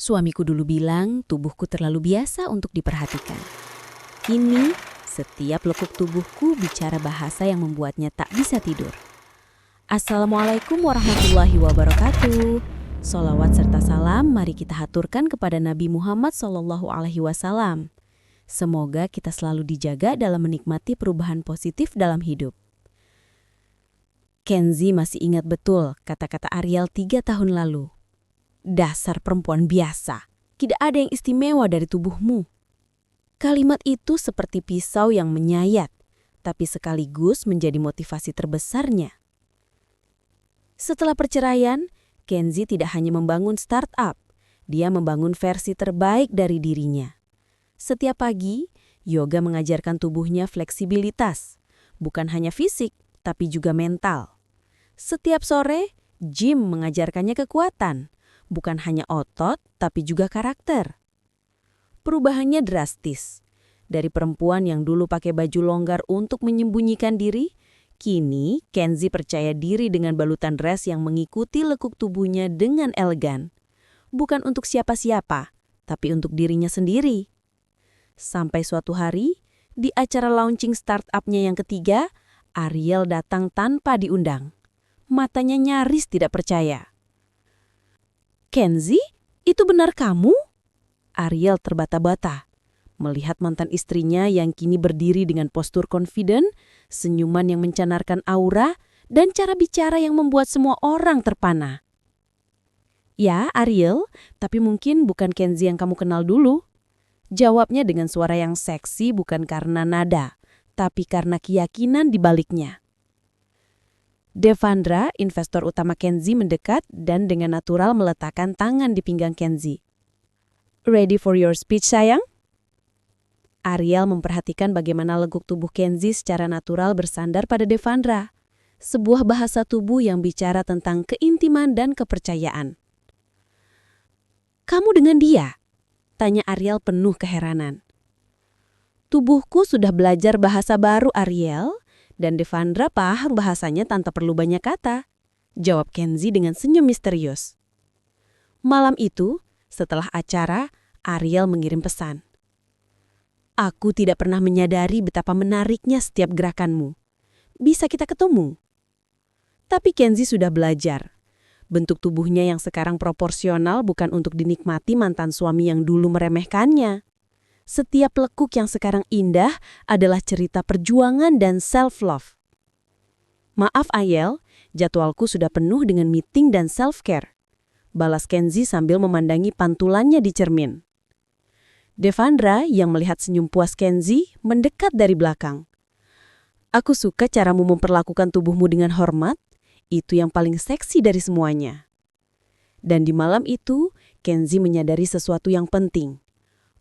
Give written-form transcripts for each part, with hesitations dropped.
Suamiku dulu bilang tubuhku terlalu biasa untuk diperhatikan. Kini, setiap lekuk tubuhku bicara bahasa yang membuatnya tak bisa tidur. Assalamualaikum warahmatullahi wabarakatuh. Solawat serta salam mari kita haturkan kepada Nabi Muhammad SAW. Semoga kita selalu dijaga dalam menikmati perubahan positif dalam hidup. Kenzi masih ingat betul kata-kata Ariel 3 tahun lalu. Dasar perempuan biasa, tidak ada yang istimewa dari tubuhmu. Kalimat itu seperti pisau yang menyayat, tapi sekaligus menjadi motivasi terbesarnya. Setelah perceraian, Kenzi tidak hanya membangun startup, dia membangun versi terbaik dari dirinya. Setiap pagi, yoga mengajarkan tubuhnya fleksibilitas, bukan hanya fisik, tapi juga mental. Setiap sore, gym mengajarkannya kekuatan, bukan hanya otot, tapi juga karakter. Perubahannya drastis. Dari perempuan yang dulu pakai baju longgar untuk menyembunyikan diri, kini Kenzi percaya diri dengan balutan dress yang mengikuti lekuk tubuhnya dengan elegan. Bukan untuk siapa-siapa, tapi untuk dirinya sendiri. Sampai suatu hari, di acara launching startup-nya yang ketiga, Ariel datang tanpa diundang. Matanya nyaris tidak percaya. "Kenzi, itu benar kamu?" Ariel terbata-bata. Melihat mantan istrinya yang kini berdiri dengan postur confident, senyuman yang mencanarkan aura, dan cara bicara yang membuat semua orang terpana. "Ya, Ariel, tapi mungkin bukan Kenzi yang kamu kenal dulu." Jawabnya dengan suara yang seksi bukan karena nada, tapi karena keyakinan di baliknya. Devandra, investor utama Kenzi, mendekat dan dengan natural meletakkan tangan di pinggang Kenzi. "Ready for your speech, sayang?" Ariel memperhatikan bagaimana leguk tubuh Kenzi secara natural bersandar pada Devandra. Sebuah bahasa tubuh yang bicara tentang keintiman dan kepercayaan. "Kamu dengan dia?" tanya Ariel penuh keheranan. "Tubuhku sudah belajar bahasa baru, Ariel. Dan Devandra paham bahasanya tanpa perlu banyak kata," jawab Kenzi dengan senyum misterius. Malam itu, setelah acara, Ariel mengirim pesan. "Aku tidak pernah menyadari betapa menariknya setiap gerakanmu. Bisa kita ketemu?" Tapi Kenzi sudah belajar. Bentuk tubuhnya yang sekarang proporsional bukan untuk dinikmati mantan suami yang dulu meremehkannya. Setiap lekuk yang sekarang indah adalah cerita perjuangan dan self-love. "Maaf, Ariel, jadwalku sudah penuh dengan meeting dan self-care," balas Kenzi sambil memandangi pantulannya di cermin. Devandra yang melihat senyum puas Kenzi mendekat dari belakang. "Aku suka caramu memperlakukan tubuhmu dengan hormat, itu yang paling seksi dari semuanya." Dan di malam itu, Kenzi menyadari sesuatu yang penting.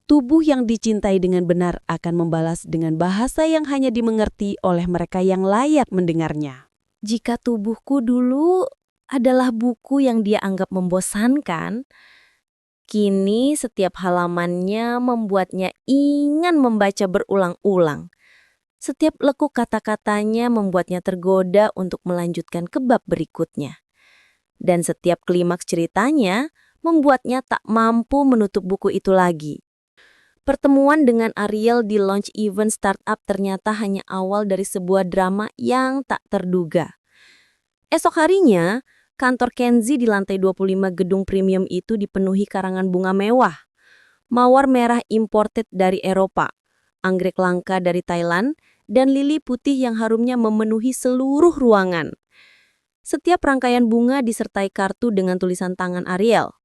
Tubuh yang dicintai dengan benar akan membalas dengan bahasa yang hanya dimengerti oleh mereka yang layak mendengarnya. Jika tubuhku dulu adalah buku yang dia anggap membosankan, kini setiap halamannya membuatnya ingin membaca berulang-ulang. Setiap lekuk kata-katanya membuatnya tergoda untuk melanjutkan ke bab berikutnya. Dan setiap klimaks ceritanya membuatnya tak mampu menutup buku itu lagi. Pertemuan dengan Ariel di launch event startup ternyata hanya awal dari sebuah drama yang tak terduga. Esok harinya, kantor Kenzi di lantai 25 gedung premium itu dipenuhi karangan bunga mewah. Mawar merah imported dari Eropa, anggrek langka dari Thailand, dan lili putih yang harumnya memenuhi seluruh ruangan. Setiap rangkaian bunga disertai kartu dengan tulisan tangan Ariel.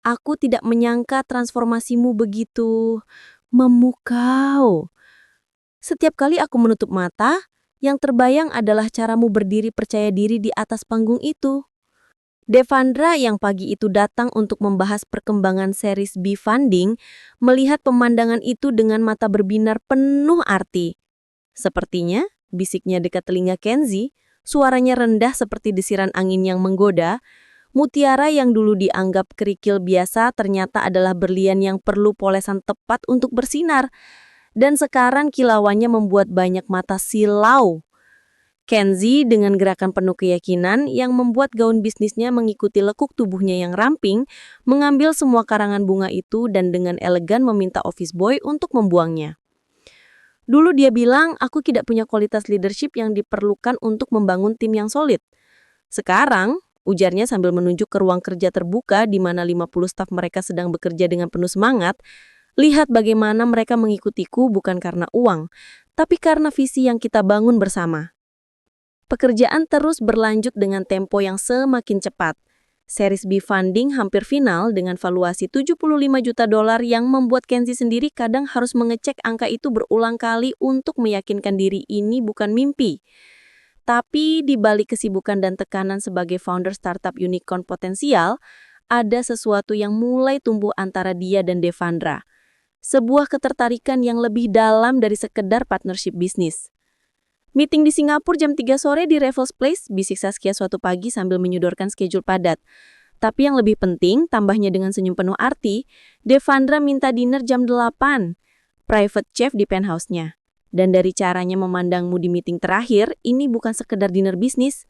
"Aku tidak menyangka transformasimu begitu memukau. Setiap kali aku menutup mata, yang terbayang adalah caramu berdiri percaya diri di atas panggung itu." Devandra yang pagi itu datang untuk membahas perkembangan series B funding, melihat pemandangan itu dengan mata berbinar penuh arti. "Sepertinya," bisiknya dekat telinga Kenzi, suaranya rendah seperti desiran angin yang menggoda, "mutiara yang dulu dianggap kerikil biasa ternyata adalah berlian yang perlu polesan tepat untuk bersinar. Dan sekarang kilauannya membuat banyak mata silau." Kenzi dengan gerakan penuh keyakinan yang membuat gaun bisnisnya mengikuti lekuk tubuhnya yang ramping, mengambil semua karangan bunga itu dan dengan elegan meminta office boy untuk membuangnya. Dulu dia bilang, aku tidak punya kualitas leadership yang diperlukan untuk membangun tim yang solid. Sekarang, ujarnya sambil menunjuk ke ruang kerja terbuka di mana 50 staf mereka sedang bekerja dengan penuh semangat, lihat bagaimana mereka mengikutiku bukan karena uang, tapi karena visi yang kita bangun bersama. Pekerjaan terus berlanjut dengan tempo yang semakin cepat. Series B funding hampir final dengan valuasi $75 juta yang membuat Kenzi sendiri kadang harus mengecek angka itu berulang kali untuk meyakinkan diri ini bukan mimpi. Tapi di balik kesibukan dan tekanan sebagai founder startup unicorn potensial, ada sesuatu yang mulai tumbuh antara dia dan Devandra. Sebuah ketertarikan yang lebih dalam dari sekedar partnership bisnis. Meeting di Singapura jam 3 sore di Raffles Place, bisik Saskia suatu pagi sambil menyodorkan schedule padat. Tapi yang lebih penting, tambahnya dengan senyum penuh arti, Devandra minta dinner jam 8, private chef di penthouse-nya. Dan dari caranya memandangmu di meeting terakhir, ini bukan sekedar dinner bisnis.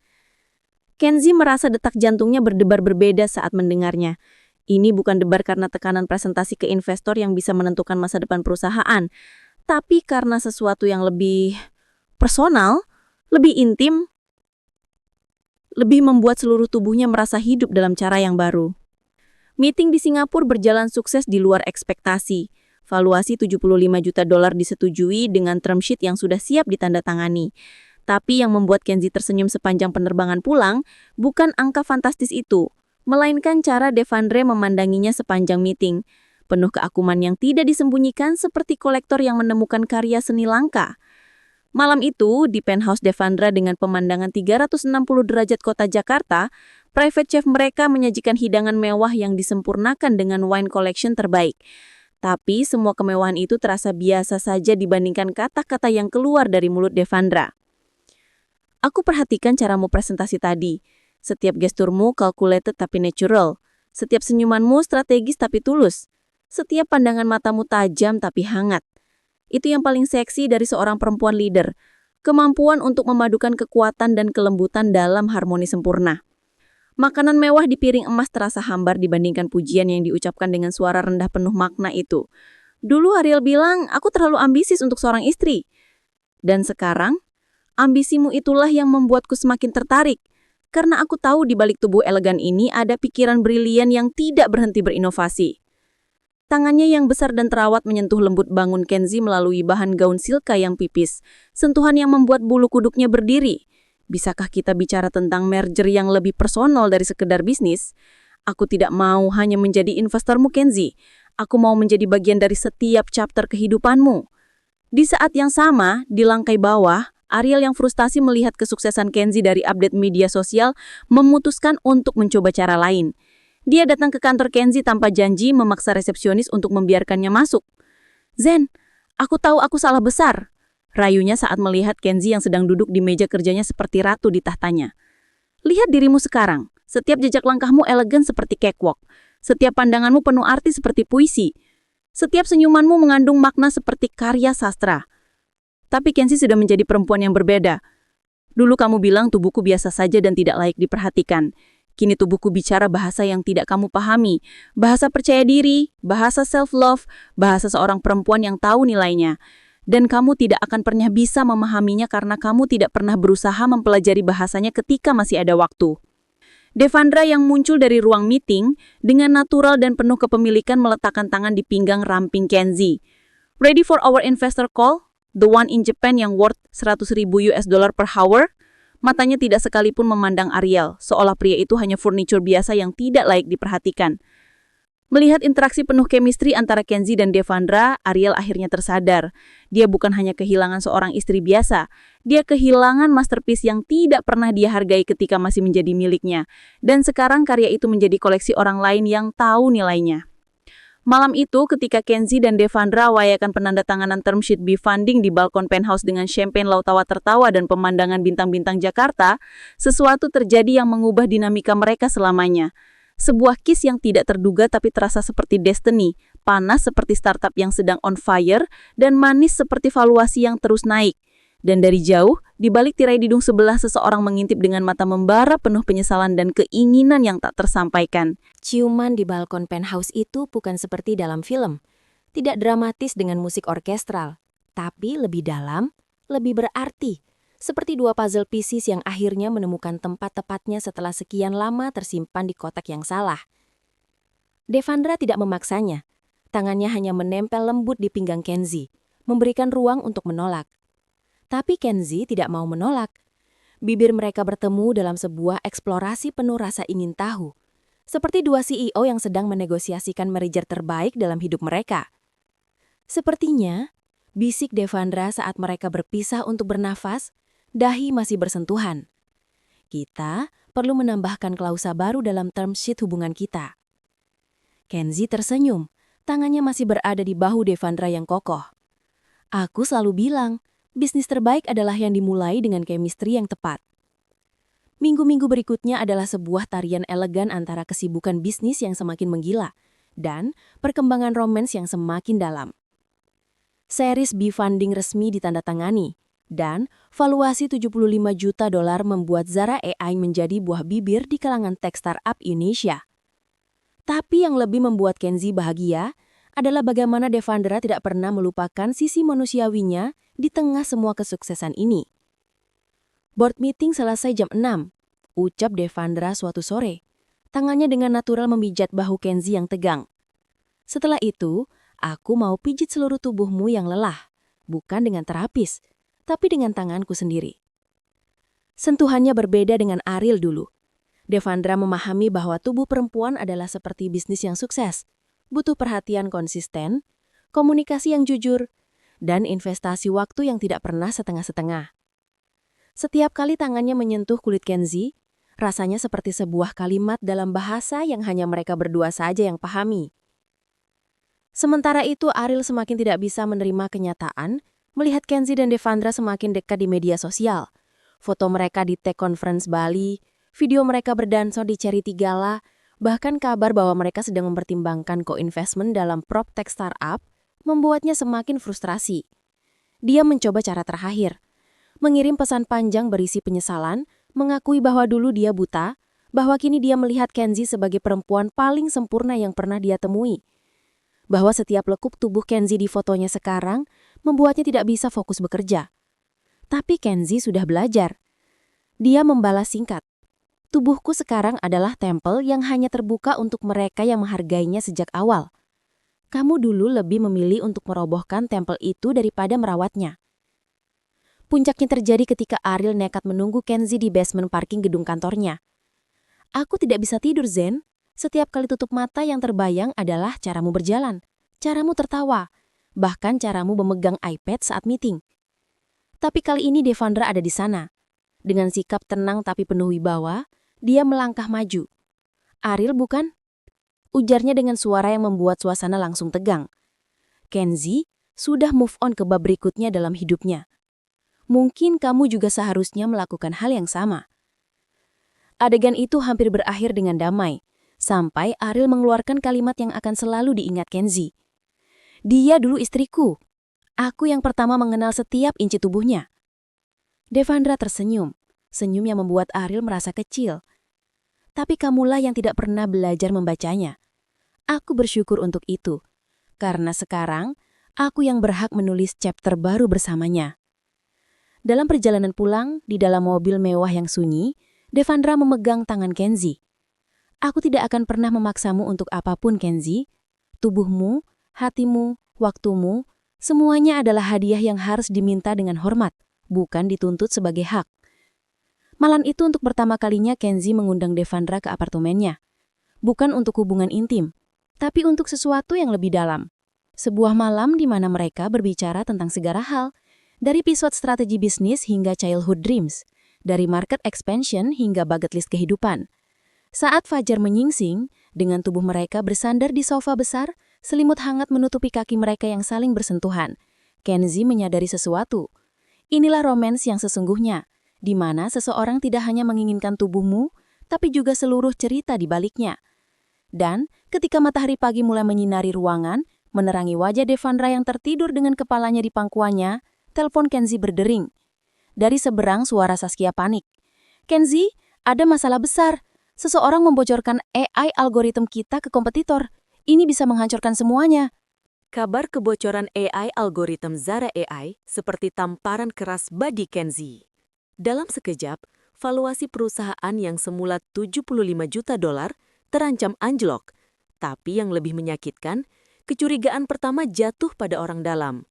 Kenzi merasa detak jantungnya berdebar berbeda saat mendengarnya. Ini bukan debar karena tekanan presentasi ke investor yang bisa menentukan masa depan perusahaan, tapi karena sesuatu yang lebih personal, lebih intim, lebih membuat seluruh tubuhnya merasa hidup dalam cara yang baru. Meeting di Singapura berjalan sukses di luar ekspektasi. Valuasi $75 juta disetujui dengan term sheet yang sudah siap ditandatangani. Tapi yang membuat Kenzi tersenyum sepanjang penerbangan pulang bukan angka fantastis itu, melainkan cara Devandra memandanginya sepanjang meeting. Penuh keakuman yang tidak disembunyikan seperti kolektor yang menemukan karya seni langka. Malam itu, di penthouse Devandra dengan pemandangan 360 derajat kota Jakarta, private chef mereka menyajikan hidangan mewah yang disempurnakan dengan wine collection terbaik. Tapi semua kemewahan itu terasa biasa saja dibandingkan kata-kata yang keluar dari mulut Devandra. Aku perhatikan caramu presentasi tadi. Setiap gesturmu calculated tapi natural. Setiap senyumanmu strategis tapi tulus. Setiap pandangan matamu tajam tapi hangat. Itu yang paling seksi dari seorang perempuan leader. Kemampuan untuk memadukan kekuatan dan kelembutan dalam harmoni sempurna. Makanan mewah di piring emas terasa hambar dibandingkan pujian yang diucapkan dengan suara rendah penuh makna itu. Dulu Ariel bilang, aku terlalu ambisius untuk seorang istri. Dan sekarang, ambisimu itulah yang membuatku semakin tertarik. Karena aku tahu di balik tubuh elegan ini ada pikiran brilian yang tidak berhenti berinovasi. Tangannya yang besar dan terawat menyentuh lembut bangun Kenzi melalui bahan gaun silka yang pipis. Sentuhan yang membuat bulu kuduknya berdiri. Bisakah kita bicara tentang merger yang lebih personal dari sekedar bisnis? Aku tidak mau hanya menjadi investormu, Kenzi. Aku mau menjadi bagian dari setiap chapter kehidupanmu. Di saat yang sama, di lantai bawah, Ariel yang frustasi melihat kesuksesan Kenzi dari update media sosial memutuskan untuk mencoba cara lain. Dia datang ke kantor Kenzi tanpa janji memaksa resepsionis untuk membiarkannya masuk. Zen, aku tahu aku salah besar. Rayunya saat melihat Kenzi yang sedang duduk di meja kerjanya seperti ratu di tahtanya. Lihat dirimu sekarang. Setiap jejak langkahmu elegan seperti cakewalk. Setiap pandanganmu penuh arti seperti puisi. Setiap senyumanmu mengandung makna seperti karya sastra. Tapi Kenzi sudah menjadi perempuan yang berbeda. Dulu kamu bilang tubuhku biasa saja dan tidak layak diperhatikan. Kini tubuhku bicara bahasa yang tidak kamu pahami. Bahasa percaya diri, bahasa self-love, bahasa seorang perempuan yang tahu nilainya. Dan kamu tidak akan pernah bisa memahaminya karena kamu tidak pernah berusaha mempelajari bahasanya ketika masih ada waktu. Devandra yang muncul dari ruang meeting dengan natural dan penuh kepemilikan meletakkan tangan di pinggang ramping Kenzi. Ready for our investor call? The one in Japan yang worth $100,000 per hour? Matanya tidak sekalipun memandang Ariel, seolah pria itu hanya furniture biasa yang tidak layak diperhatikan. Melihat interaksi penuh chemistry antara Kenzi dan Devandra, Ariel akhirnya tersadar. Dia bukan hanya kehilangan seorang istri biasa, dia kehilangan masterpiece yang tidak pernah dia hargai ketika masih menjadi miliknya. Dan sekarang karya itu menjadi koleksi orang lain yang tahu nilainya. Malam itu, ketika Kenzi dan Devandra wayakan penandatanganan term sheet B funding di balkon penthouse dengan champagne laut tawa tertawa dan pemandangan bintang-bintang Jakarta, sesuatu terjadi yang mengubah dinamika mereka selamanya. Sebuah kiss yang tidak terduga tapi terasa seperti destiny, panas seperti startup yang sedang on fire, dan manis seperti valuasi yang terus naik. Dan dari jauh, di balik tirai didung sebelah seseorang mengintip dengan mata membara penuh penyesalan dan keinginan yang tak tersampaikan. Ciuman di balkon penthouse itu bukan seperti dalam film. Tidak dramatis dengan musik orkestral, tapi lebih dalam, lebih berarti. Seperti dua puzzle pieces yang akhirnya menemukan tempat tepatnya setelah sekian lama tersimpan di kotak yang salah. Devandra tidak memaksanya. Tangannya hanya menempel lembut di pinggang Kenzi, memberikan ruang untuk menolak. Tapi Kenzi tidak mau menolak. Bibir mereka bertemu dalam sebuah eksplorasi penuh rasa ingin tahu. Seperti dua CEO yang sedang menegosiasikan merger terbaik dalam hidup mereka. Sepertinya, bisik Devandra saat mereka berpisah untuk bernafas, dahi masih bersentuhan. Kita perlu menambahkan klausa baru dalam term sheet hubungan kita. Kenzi tersenyum, tangannya masih berada di bahu Devandra yang kokoh. Aku selalu bilang, bisnis terbaik adalah yang dimulai dengan chemistry yang tepat. Minggu-minggu berikutnya adalah sebuah tarian elegan antara kesibukan bisnis yang semakin menggila dan perkembangan romans yang semakin dalam. Series B funding resmi ditandatangani, dan valuasi $75 juta membuat Zara AI menjadi buah bibir di kalangan tech startup Indonesia. Tapi yang lebih membuat Kenzi bahagia adalah bagaimana Devandra tidak pernah melupakan sisi manusiawinya di tengah semua kesuksesan ini. Board meeting selesai jam 6, ucap Devandra suatu sore. Tangannya dengan natural memijat bahu Kenzi yang tegang. Setelah itu, aku mau pijit seluruh tubuhmu yang lelah, bukan dengan terapis, tapi dengan tanganku sendiri. Sentuhannya berbeda dengan Ariel dulu. Devandra memahami bahwa tubuh perempuan adalah seperti bisnis yang sukses. Butuh perhatian konsisten, komunikasi yang jujur, dan investasi waktu yang tidak pernah setengah-setengah. Setiap kali tangannya menyentuh kulit Kenzi, rasanya seperti sebuah kalimat dalam bahasa yang hanya mereka berdua saja yang pahami. Sementara itu, Ariel semakin tidak bisa menerima kenyataan, melihat Kenzi dan Devandra semakin dekat di media sosial. Foto mereka di Tech Conference Bali, video mereka berdansa di Charity Gala, bahkan kabar bahwa mereka sedang mempertimbangkan co-investment dalam PropTech startup, membuatnya semakin frustrasi. Dia mencoba cara terakhir, mengirim pesan panjang berisi penyesalan, mengakui bahwa dulu dia buta, bahwa kini dia melihat Kenzi sebagai perempuan paling sempurna yang pernah dia temui. Bahwa setiap lekuk tubuh Kenzi di fotonya sekarang membuatnya tidak bisa fokus bekerja. Tapi Kenzi sudah belajar. Dia membalas singkat. Tubuhku sekarang adalah tempel yang hanya terbuka untuk mereka yang menghargainya sejak awal. Kamu dulu lebih memilih untuk merobohkan tempel itu daripada merawatnya. Puncaknya terjadi ketika Ariel nekat menunggu Kenzi di basement parking gedung kantornya. Aku tidak bisa tidur, Zen. Setiap kali tutup mata yang terbayang adalah caramu berjalan, caramu tertawa, bahkan caramu memegang iPad saat meeting. Tapi kali ini Devandra ada di sana. Dengan sikap tenang tapi penuh wibawa, dia melangkah maju. Ariel bukan? Ujarnya dengan suara yang membuat suasana langsung tegang. Kenzi sudah move on ke bab berikutnya dalam hidupnya. Mungkin kamu juga seharusnya melakukan hal yang sama. Adegan itu hampir berakhir dengan damai, sampai Ariel mengeluarkan kalimat yang akan selalu diingat Kenzi. Dia dulu istriku. Aku yang pertama mengenal setiap inci tubuhnya. Devandra tersenyum, senyum yang membuat Ariel merasa kecil. Tapi kamulah yang tidak pernah belajar membacanya. Aku bersyukur untuk itu, karena sekarang aku yang berhak menulis chapter baru bersamanya. Dalam perjalanan pulang, di dalam mobil mewah yang sunyi, Devandra memegang tangan Kenzi. Aku tidak akan pernah memaksamu untuk apapun, Kenzi. Tubuhmu, hatimu, waktumu, semuanya adalah hadiah yang harus diminta dengan hormat, bukan dituntut sebagai hak. Malam itu untuk pertama kalinya Kenzi mengundang Devandra ke apartemennya. Bukan untuk hubungan intim, tapi untuk sesuatu yang lebih dalam. Sebuah malam di mana mereka berbicara tentang segala hal, dari episode strategi bisnis hingga childhood dreams, dari market expansion hingga bucket list kehidupan. Saat fajar menyingsing, dengan tubuh mereka bersandar di sofa besar, selimut hangat menutupi kaki mereka yang saling bersentuhan, Kenzi menyadari sesuatu. Inilah romans yang sesungguhnya, di mana seseorang tidak hanya menginginkan tubuhmu, tapi juga seluruh cerita di baliknya. Dan ketika matahari pagi mulai menyinari ruangan, menerangi wajah Devandra yang tertidur dengan kepalanya di pangkuannya, telepon Kenzi berdering. Dari seberang suara Saskia panik. Kenzi, ada masalah besar. Seseorang membocorkan AI algoritma kita ke kompetitor. Ini bisa menghancurkan semuanya. Kabar kebocoran AI algoritma Zara AI seperti tamparan keras bagi Kenzi. Dalam sekejap, valuasi perusahaan yang semula $75 juta terancam anjlok. Tapi yang lebih menyakitkan, kecurigaan pertama jatuh pada orang dalam.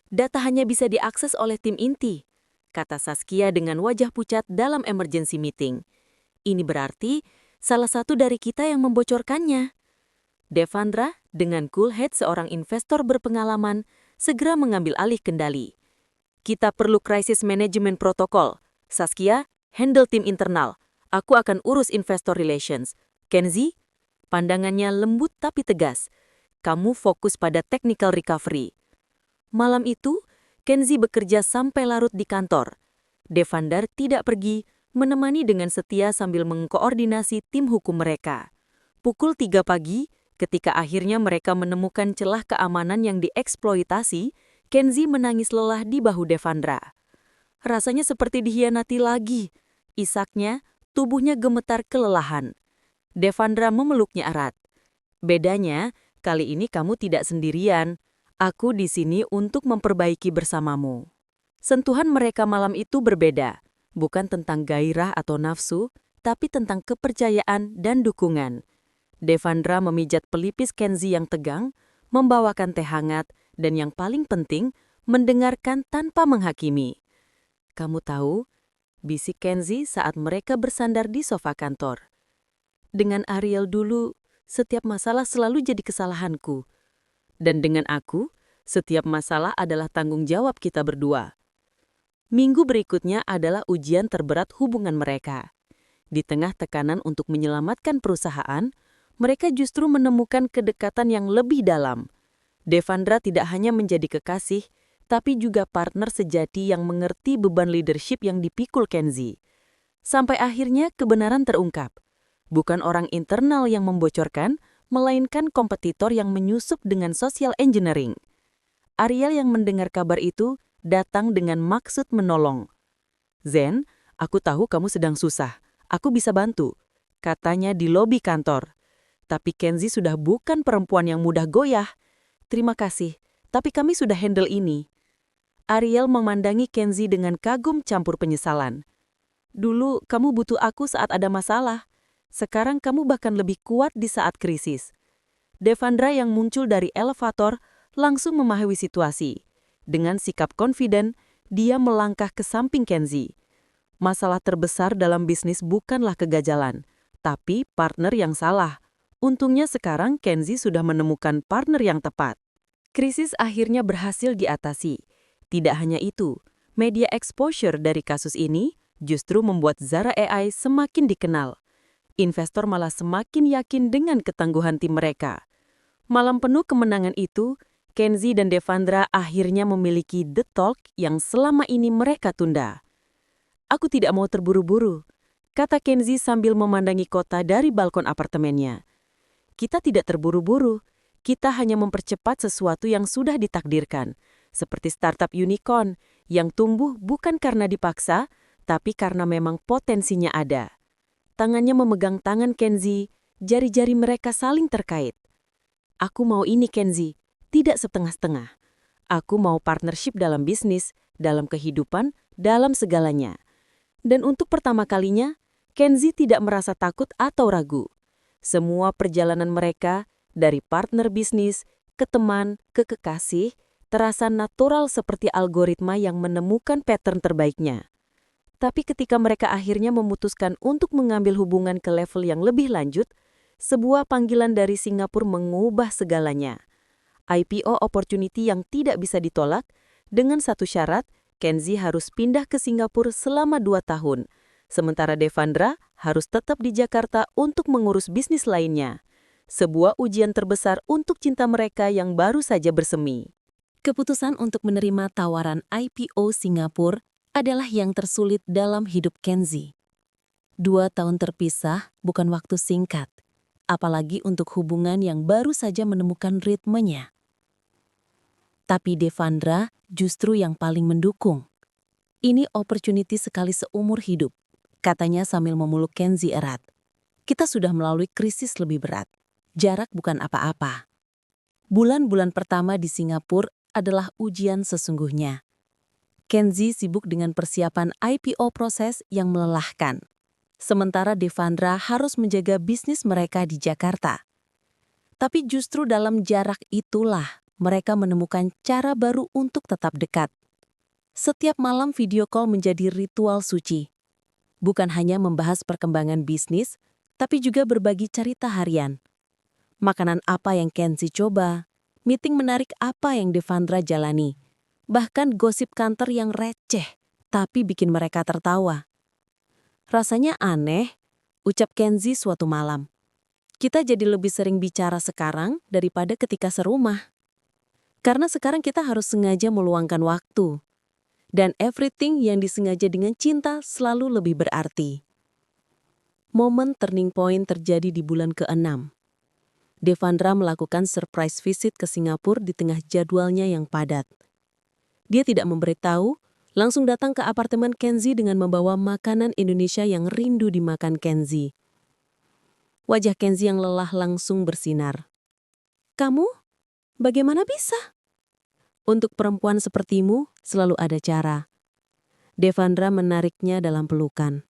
Data hanya bisa diakses oleh tim inti, kata Saskia dengan wajah pucat dalam emergency meeting. Ini berarti salah satu dari kita yang membocorkannya. Devandra, dengan cool head seorang investor berpengalaman, segera mengambil alih kendali. Kita perlu krisis manajemen protokol. Saskia, handle tim internal. Aku akan urus investor relations. Kenzi, pandangannya lembut tapi tegas. Kamu fokus pada technical recovery. Malam itu, Kenzi bekerja sampai larut di kantor. Devandra tidak pergi, menemani dengan setia sambil mengkoordinasi tim hukum mereka. Pukul 3 pagi, ketika akhirnya mereka menemukan celah keamanan yang dieksploitasi, Kenzi menangis lelah di bahu Devandra. Rasanya seperti dikhianati lagi. Isaknya, tubuhnya gemetar kelelahan. Devandra memeluknya erat. Bedanya, kali ini kamu tidak sendirian. Aku di sini untuk memperbaiki bersamamu. Sentuhan mereka malam itu berbeda, bukan tentang gairah atau nafsu, tapi tentang kepercayaan dan dukungan. Devandra memijat pelipis Kenzi yang tegang, membawakan teh hangat, dan yang paling penting, mendengarkan tanpa menghakimi. Kamu tahu, bisik Kenzi saat mereka bersandar di sofa kantor. Dengan Ariel dulu, setiap masalah selalu jadi kesalahanku. Dan dengan aku, setiap masalah adalah tanggung jawab kita berdua. Minggu berikutnya adalah ujian terberat hubungan mereka. Di tengah tekanan untuk menyelamatkan perusahaan, mereka justru menemukan kedekatan yang lebih dalam. Devandra tidak hanya menjadi kekasih, tapi juga partner sejati yang mengerti beban leadership yang dipikul Kenzi. Sampai akhirnya kebenaran terungkap. Bukan orang internal yang membocorkan, melainkan kompetitor yang menyusup dengan social engineering. Ariel yang mendengar kabar itu datang dengan maksud menolong. Zen, aku tahu kamu sedang susah. Aku bisa bantu, katanya di lobi kantor. Tapi Kenzi sudah bukan perempuan yang mudah goyah. Terima kasih, tapi kami sudah handle ini. Ariel memandangi Kenzi dengan kagum campur penyesalan. Dulu kamu butuh aku saat ada masalah. Sekarang kamu bahkan lebih kuat di saat krisis. Devandra yang muncul dari elevator langsung memahami situasi. Dengan sikap confident, dia melangkah ke samping Kenzi. Masalah terbesar dalam bisnis bukanlah kegagalan, tapi partner yang salah. Untungnya sekarang Kenzi sudah menemukan partner yang tepat. Krisis akhirnya berhasil diatasi. Tidak hanya itu, media exposure dari kasus ini justru membuat Zara AI semakin dikenal. Investor malah semakin yakin dengan ketangguhan tim mereka. Malam penuh kemenangan itu, Kenzi dan Devandra akhirnya memiliki the talk yang selama ini mereka tunda. Aku tidak mau terburu-buru, kata Kenzi sambil memandangi kota dari balkon apartemennya. Kita tidak terburu-buru, kita hanya mempercepat sesuatu yang sudah ditakdirkan, seperti startup unicorn yang tumbuh bukan karena dipaksa, tapi karena memang potensinya ada. Tangannya memegang tangan Kenzi, jari-jari mereka saling terkait. Aku mau ini Kenzi, tidak setengah-setengah. Aku mau partnership dalam bisnis, dalam kehidupan, dalam segalanya. Dan untuk pertama kalinya, Kenzi tidak merasa takut atau ragu. Semua perjalanan mereka, dari partner bisnis, ke teman, ke kekasih, terasa natural seperti algoritma yang menemukan pattern terbaiknya. Tapi ketika mereka akhirnya memutuskan untuk mengambil hubungan ke level yang lebih lanjut, sebuah panggilan dari Singapura mengubah segalanya. IPO opportunity yang tidak bisa ditolak, dengan satu syarat, Kenzi harus pindah ke Singapura selama 2 tahun, sementara Devandra harus tetap di Jakarta untuk mengurus bisnis lainnya. Sebuah ujian terbesar untuk cinta mereka yang baru saja bersemi. Keputusan untuk menerima tawaran IPO Singapura adalah yang tersulit dalam hidup Kenzi. 2 tahun terpisah bukan waktu singkat, apalagi untuk hubungan yang baru saja menemukan ritmenya. Tapi Devandra justru yang paling mendukung. Ini opportunity sekali seumur hidup, katanya sambil memeluk Kenzi erat. Kita sudah melalui krisis lebih berat. Jarak bukan apa-apa. Bulan-bulan pertama di Singapura adalah ujian sesungguhnya. Kenzi sibuk dengan persiapan IPO proses yang melelahkan. Sementara Devandra harus menjaga bisnis mereka di Jakarta. Tapi justru dalam jarak itulah mereka menemukan cara baru untuk tetap dekat. Setiap malam video call menjadi ritual suci. Bukan hanya membahas perkembangan bisnis, tapi juga berbagi cerita harian. Makanan apa yang Kenzi coba, meeting menarik apa yang Devandra jalani, bahkan gosip kantor yang receh, tapi bikin mereka tertawa. Rasanya aneh, ucap Kenzi suatu malam. Kita jadi lebih sering bicara sekarang daripada ketika serumah. Karena sekarang kita harus sengaja meluangkan waktu. Dan everything yang disengaja dengan cinta selalu lebih berarti. Momen turning point terjadi di bulan ke-6. Devandra melakukan surprise visit ke Singapura di tengah jadwalnya yang padat. Dia tidak memberitahu, langsung datang ke apartemen Kenzi dengan membawa makanan Indonesia yang rindu dimakan Kenzi. Wajah Kenzi yang lelah langsung bersinar. Kamu? Bagaimana bisa? Untuk perempuan sepertimu, selalu ada cara. Devandra menariknya dalam pelukan.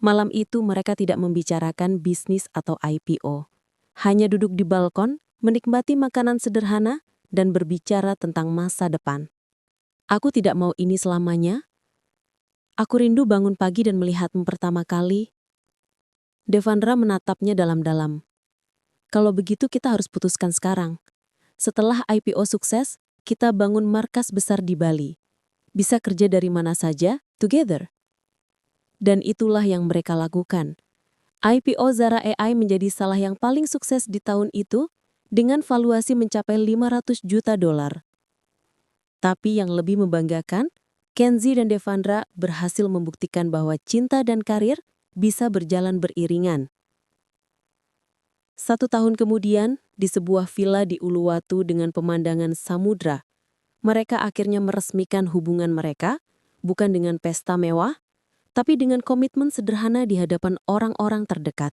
Malam itu mereka tidak membicarakan bisnis atau IPO. Hanya duduk di balkon, menikmati makanan sederhana, dan berbicara tentang masa depan. Aku tidak mau ini selamanya. Aku rindu bangun pagi dan melihatmu pertama kali. Devandra menatapnya dalam-dalam. Kalau begitu kita harus putuskan sekarang. Setelah IPO sukses, kita bangun markas besar di Bali. Bisa kerja dari mana saja, together. Dan itulah yang mereka lakukan. IPO Zara AI menjadi salah yang paling sukses di tahun itu, dengan valuasi mencapai $500 juta. Tapi yang lebih membanggakan, Kenzi dan Devandra berhasil membuktikan bahwa cinta dan karir bisa berjalan beriringan. 1 tahun kemudian, di sebuah villa di Uluwatu dengan pemandangan samudra, mereka akhirnya meresmikan hubungan mereka, bukan dengan pesta mewah, tapi dengan komitmen sederhana di hadapan orang-orang terdekat.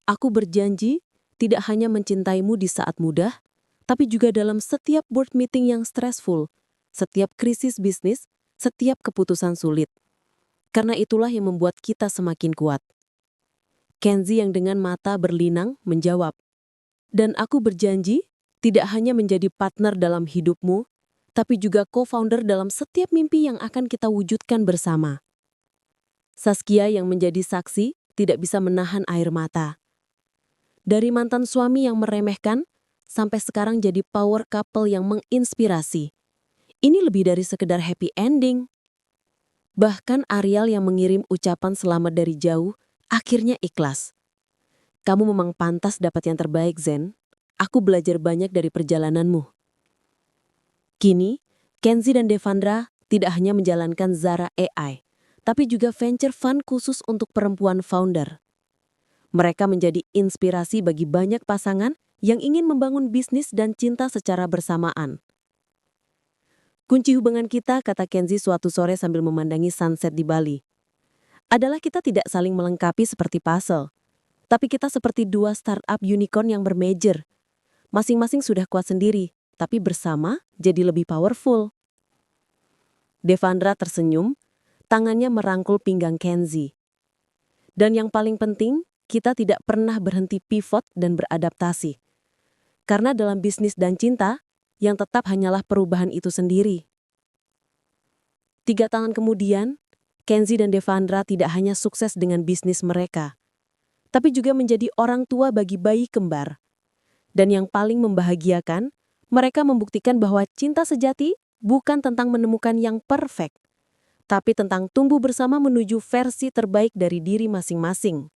Aku berjanji tidak hanya mencintaimu di saat mudah, tapi juga dalam setiap board meeting yang stressful, setiap krisis bisnis, setiap keputusan sulit. Karena itulah yang membuat kita semakin kuat. Kenzi yang dengan mata berlinang menjawab, dan aku berjanji tidak hanya menjadi partner dalam hidupmu, tapi juga co-founder dalam setiap mimpi yang akan kita wujudkan bersama. Saskia yang menjadi saksi tidak bisa menahan air mata. Dari mantan suami yang meremehkan, sampai sekarang jadi power couple yang menginspirasi. Ini lebih dari sekedar happy ending. Bahkan Ariel yang mengirim ucapan selamat dari jauh, akhirnya ikhlas. Kamu memang pantas dapat yang terbaik, Zen. Aku belajar banyak dari perjalananmu. Kini, Kenzi dan Devandra tidak hanya menjalankan Zara AI, tapi juga venture fund khusus untuk perempuan founder. Mereka menjadi inspirasi bagi banyak pasangan yang ingin membangun bisnis dan cinta secara bersamaan. Kunci hubungan kita, kata Kenzi suatu sore sambil memandangi sunset di Bali, adalah kita tidak saling melengkapi seperti puzzle, tapi kita seperti dua startup unicorn yang bermerger. Masing-masing sudah kuat sendiri, tapi bersama jadi lebih powerful. Devandra tersenyum, tangannya merangkul pinggang Kenzi. Dan yang paling penting, kita tidak pernah berhenti pivot dan beradaptasi. Karena dalam bisnis dan cinta, yang tetap hanyalah perubahan itu sendiri. 3 tahun kemudian, Kenzi dan Devandra tidak hanya sukses dengan bisnis mereka, tapi juga menjadi orang tua bagi bayi kembar. Dan yang paling membahagiakan, mereka membuktikan bahwa cinta sejati bukan tentang menemukan yang perfect, tapi tentang tumbuh bersama menuju versi terbaik dari diri masing-masing.